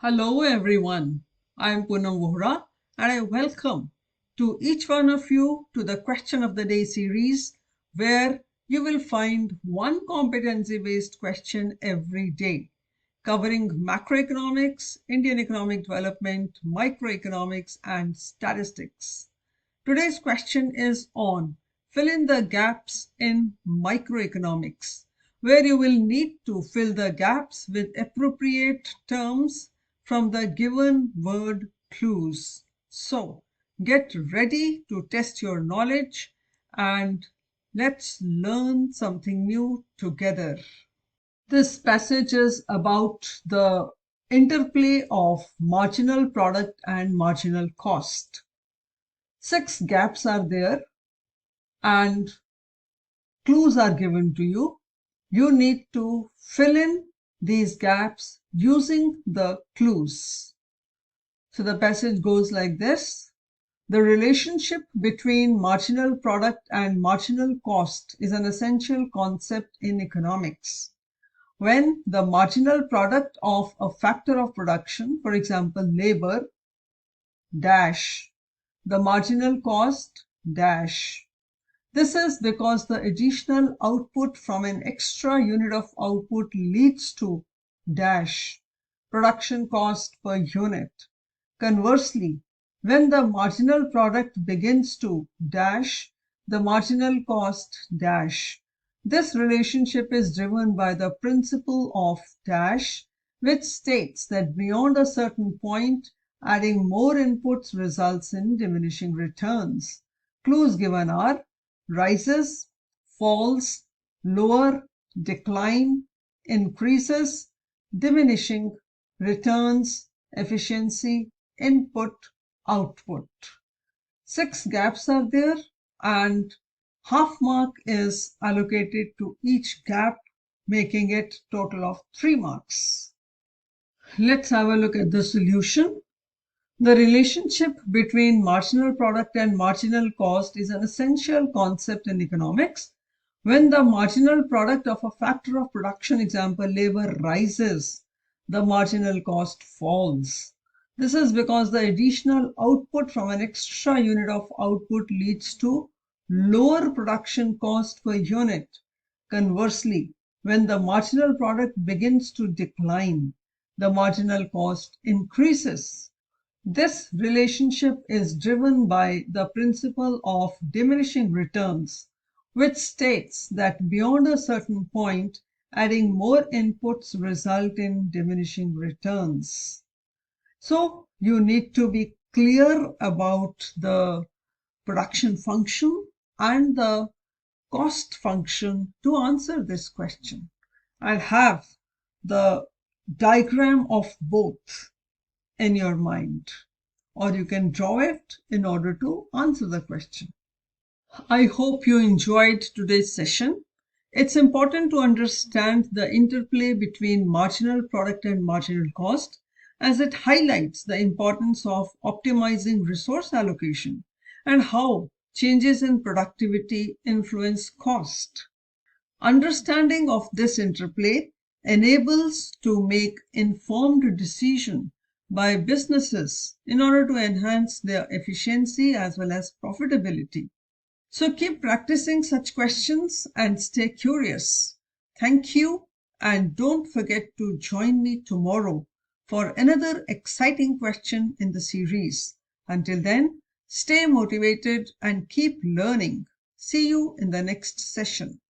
Hello everyone, I am Poonam Vohra and I welcome to each one of you to the Question of the Day series where you will find one competency-based question every day covering macroeconomics, Indian economic development, microeconomics and statistics. Today's question is on fill in the gaps in microeconomics, where you will need to fill the gaps with appropriate terms from the given word clues. So, get ready to test your knowledge and let's learn something new together. This passage is about the interplay of marginal product and marginal cost. 6 gaps are there and clues are given to you. You need to fill in these gaps using the clues. So the passage goes like this. The relationship between marginal product and marginal cost is an essential concept in economics. When the marginal product of a factor of production, for example labor, dash, the marginal cost, dash. This is because the additional output from an extra unit of output leads to dash, production cost per unit. Conversely, when the marginal product begins to dash, the marginal cost dash. This relationship is driven by the principle of dash, which states that beyond a certain point, adding more inputs results in diminishing returns. Clues given are rises, falls, lower, decline, increases, diminishing, returns, efficiency, input, output. 6 gaps are there and half mark is allocated to each gap, making it total of 3 marks. Let's have a look at the solution. The relationship between marginal product and marginal cost is an essential concept in economics. When the marginal product of a factor of production, example labor, rises, the marginal cost falls. This is because the additional output from an extra unit of output leads to lower production cost per unit. Conversely, when the marginal product begins to decline, the marginal cost increases. This relationship is driven by the principle of diminishing returns, which states that beyond a certain point, adding more inputs result in diminishing returns. So you need to be clear about the production function and the cost function to answer this question. I'll have the diagram of both in your mind, or you can draw it in order to answer the question. I hope you enjoyed today's session. It's important to understand the interplay between marginal product and marginal cost, as it highlights the importance of optimizing resource allocation and how changes in productivity influence cost. Understanding of this interplay enables to make informed decision by businesses in order to enhance their efficiency as well as profitability. So keep practicing such questions and stay curious. Thank you and don't forget to join me tomorrow for another exciting question in the series. Until then, stay motivated and keep learning. See you in the next session.